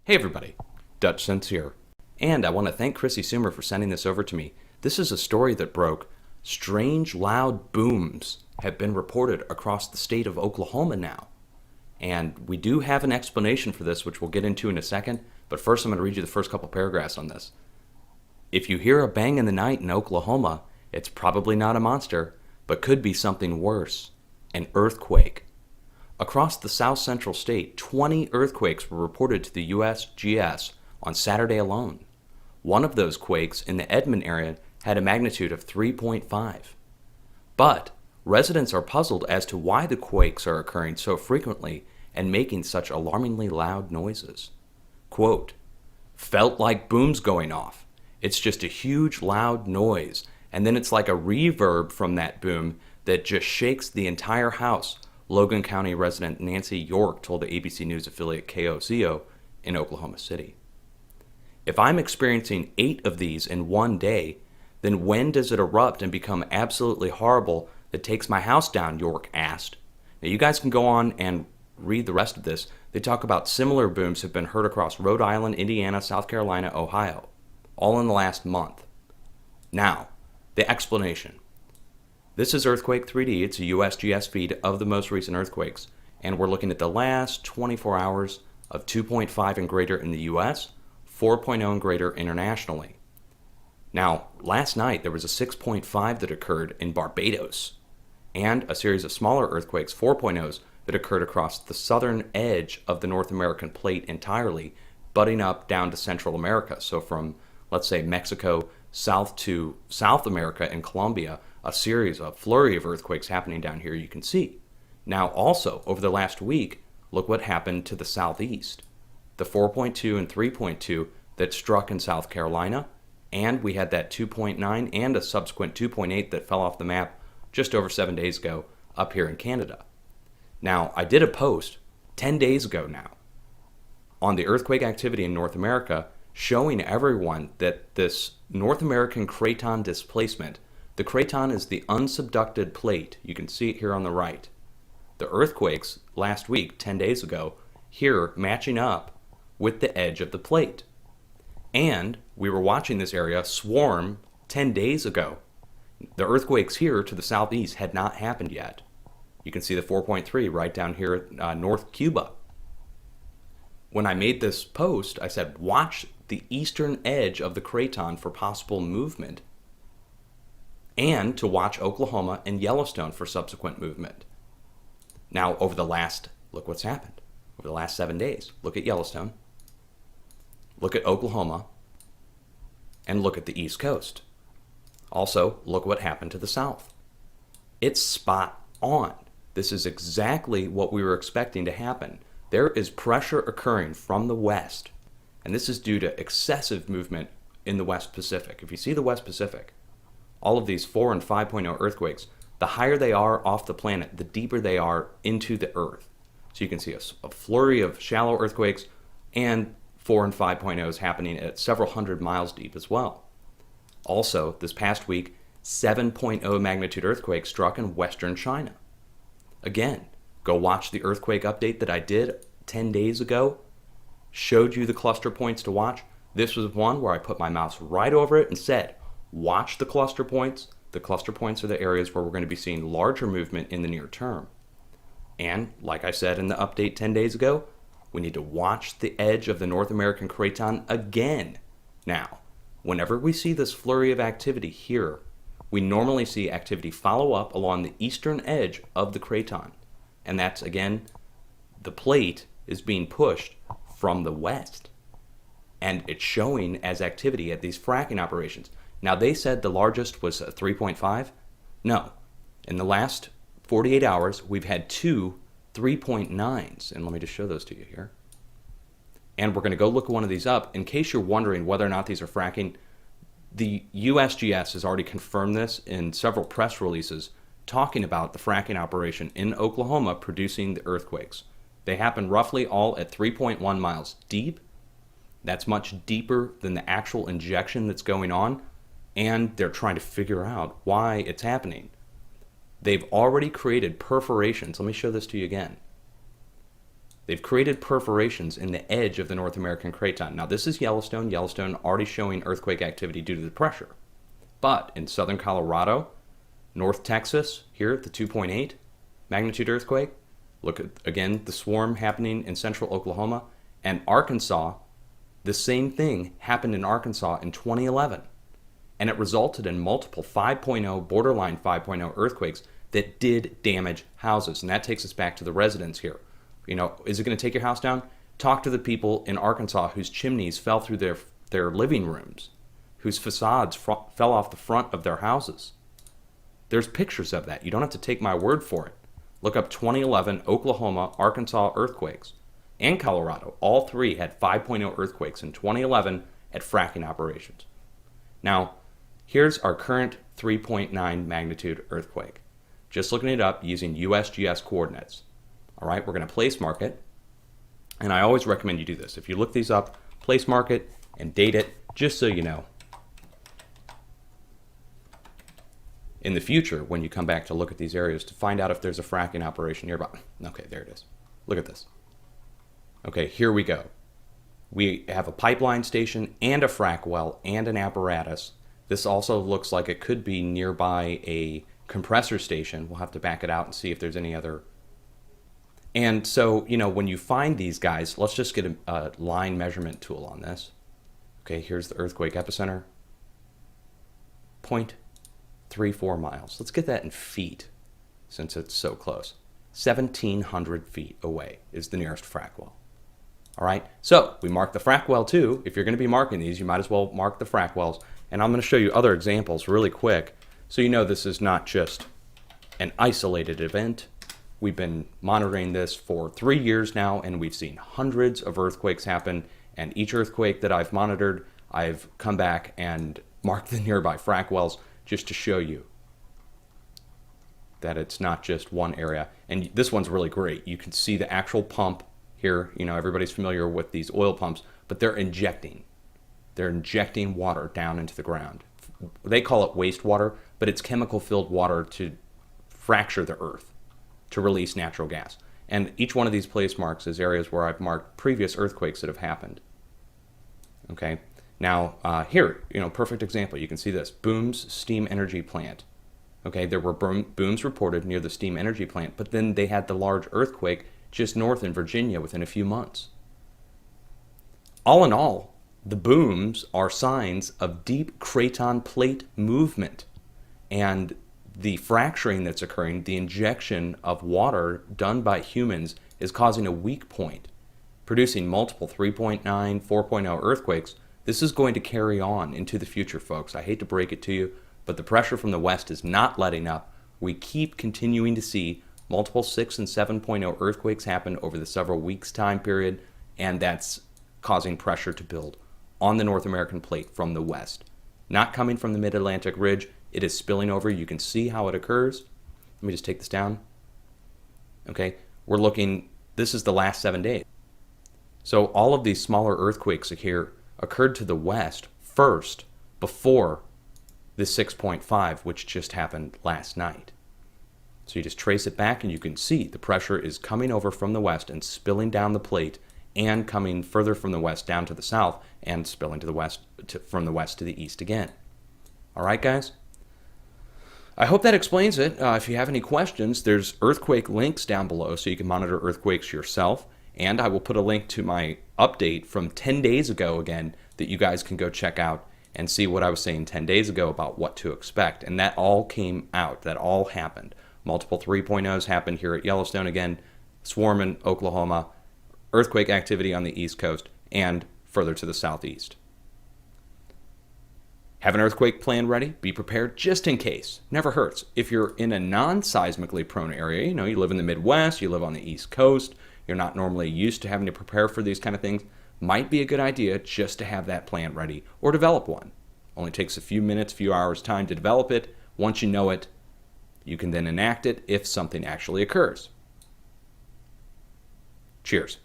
Hey everybody, Dutchsinse here. And I want to thank Chrissy Sumer for sending this over to me. This is a story that broke. Strange loud booms have been reported across the state of Oklahoma now. And we do have an explanation for this, which we'll get into in a second. But first I'm going to read you the first couple paragraphs on this. If you hear a bang in the night in Oklahoma, it's probably not a monster, but could be something worse. An earthquake. Across the south central state, 20 earthquakes were reported to the USGS on Saturday alone. One of those quakes in the Edmond area had a magnitude of 3.5. But residents are puzzled as to why the quakes are occurring so frequently and making such alarmingly loud noises. Quote, "Felt like booms going off. It's just a huge loud noise, and then it's like a reverb from that boom that just shakes the entire house," Logan County resident Nancy York told the ABC News affiliate KOCO in Oklahoma City. "If I'm experiencing 8 of these in one day, then when does it erupt and become absolutely horrible that takes my house down?" York asked. Now you guys can go on and read the rest of this. They talk about similar booms have been heard across Rhode Island, Indiana, South Carolina, Ohio, all in the last month. Now, the explanation. This is Earthquake 3D. It's a USGS feed of the most recent earthquakes, and we're looking at the last 24 hours of 2.5 and greater in the US, 4.0 and greater internationally. Now, last night there was a 6.5 that occurred in Barbados, and a series of smaller earthquakes, 4.0s, that occurred across the southern edge of the North American plate entirely, butting up down to Central America. So from, let's say, Mexico south to South America and Colombia, a flurry of earthquakes happening down here you can see. Now also, over the last week, look what happened to the southeast. The 4.2 and 3.2 that struck in South Carolina, and we had that 2.9 and a subsequent 2.8 that fell off the map just over 7 days ago up here in Canada. Now, I did a post 10 days ago now on the earthquake activity in North America, showing everyone that this North American craton displacement, the craton is the unsubducted plate. You can see it here on the right. The earthquakes last week, 10 days ago, here matching up with the edge of the plate. And we were watching this area swarm 10 days ago. The earthquakes here to the southeast had not happened yet. You can see the 4.3 right down here at North Cuba. When I made this post, I said, watch the eastern edge of the craton for possible movement, and to watch Oklahoma and Yellowstone for subsequent movement. Now, look what's happened. Over the last 7 days, look at Yellowstone, look at Oklahoma, and look at the East Coast. Also, look what happened to the South. It's spot on. This is exactly what we were expecting to happen. There is pressure occurring from the west, and this is due to excessive movement in the West Pacific. If you see the West Pacific, all of these 4 and 5.0 earthquakes, the higher they are off the planet, the deeper they are into the earth. So you can see a flurry of shallow earthquakes and 4 and 5.0s happening at several hundred miles deep as well. Also, this past week, 7.0 magnitude earthquake struck in western China. Again, go watch the earthquake update that I did 10 days ago. Showed you the cluster points to watch. This was one where I put my mouse right over it and said, watch the cluster points. The cluster points are the areas where we're going to be seeing larger movement in the near term. And like I said in the update 10 days ago, we need to watch the edge of the North American craton again. Now, whenever we see this flurry of activity here, we normally see activity follow up along the eastern edge of the craton. And that's, again, the plate is being pushed from the west. And it's showing as activity at these fracking operations. Now, they said the largest was 3.5. No. In the last 48 hours, we've had 2 3.9s. And let me just show those to you here. And we're going to go look one of these up. In case you're wondering whether or not these are fracking, the USGS has already confirmed this in several press releases talking about the fracking operation in Oklahoma producing the earthquakes. They happen roughly all at 3.1 miles deep. That's much deeper than the actual injection that's going on, and they're trying to figure out why it's happening. They've already created perforations. Let me show this to you again. They've created perforations in the edge of the North American craton. Now, this is Yellowstone. Yellowstone already showing earthquake activity due to the pressure. But in southern Colorado, North Texas, here, the 2.8 magnitude earthquake. Look at, again, the swarm happening in central Oklahoma. And Arkansas, the same thing happened in Arkansas in 2011. And it resulted in multiple 5.0, borderline 5.0 earthquakes that did damage houses. And that takes us back to the residents here. You know, is it going to take your house down? Talk to the people in Arkansas whose chimneys fell through their living rooms, whose facades fell off the front of their houses. There's pictures of that. You don't have to take my word for it. Look up 2011 Oklahoma, Arkansas earthquakes, and Colorado. All three had 5.0 earthquakes in 2011 at fracking operations. Now, here's our current 3.9 magnitude earthquake. Just looking it up using USGS coordinates. All right, we're going to place mark it. And I always recommend you do this. If you look these up, place mark it and date it, just so you know. In the future, when you come back to look at these areas, to find out if there's a fracking operation nearby. Okay, there it is. Look at this. Okay, here we go. We have a pipeline station and a frac well and an apparatus. This also looks like it could be nearby a compressor station. We'll have to back it out and see if there's any other. And so, you know, when you find these guys, let's just get a line measurement tool on this. Okay, here's the earthquake epicenter. 0.34 miles. Let's get that in feet since it's so close. 1,700 feet away is the nearest frac well. All right, so we mark the frac well too. If you're going to be marking these, you might as well mark the frac wells. And I'm going to show you other examples really quick so you know this is not just an isolated event. We've been monitoring this for 3 years now, and we've seen hundreds of earthquakes happen. And each earthquake that I've monitored, I've come back and marked the nearby frac wells just to show you that it's not just one area. And this one's really great. You can see the actual pump here. You know, everybody's familiar with these oil pumps, but they're injecting water down into the ground. They call it wastewater, but it's chemical-filled water to fracture the earth, to release natural gas. And each one of these place marks is areas where I've marked previous earthquakes that have happened. Okay, now here, you know, perfect example. You can see this, Booms Steam Energy Plant. Okay, there were booms reported near the steam energy plant, but then they had the large earthquake just north in Virginia within a few months. All in all, the booms are signs of deep craton plate movement, and the fracturing that's occurring, the injection of water done by humans, is causing a weak point, producing multiple 3.9, 4.0 earthquakes. This is going to carry on into the future, folks. I hate to break it to you, but the pressure from the west is not letting up. We keep continuing to see multiple 6 and 7.0 earthquakes happen over the several weeks time period, and that's causing pressure to build on the North American plate from the west. Not coming from the mid-Atlantic ridge, it is spilling over. You can see how it occurs. Let me just take this down. Okay, we're looking, this is the last 7 days. So all of these smaller earthquakes here occurred to the west first before the 6.5, which just happened last night. So you just trace it back and you can see the pressure is coming over from the west and spilling down the plate, and coming further from the west down to the south and spilling to the west, from the west to the east again. All right, guys? I hope that explains it. If you have any questions, there's earthquake links down below so you can monitor earthquakes yourself. And I will put a link to my update from 10 days ago again that you guys can go check out and see what I was saying 10 days ago about what to expect. And that all came out. That all happened. Multiple 3.0s happened here at Yellowstone again, swarm in Oklahoma, earthquake activity on the East Coast, and further to the southeast. Have an earthquake plan ready. Be prepared just in case. Never hurts. If you're in a non-seismically prone area, you know, you live in the Midwest, you live on the East Coast, you're not normally used to having to prepare for these kind of things, might be a good idea just to have that plan ready or develop one. Only takes a few minutes, few hours time to develop it. Once you know it, you can then enact it if something actually occurs. Cheers.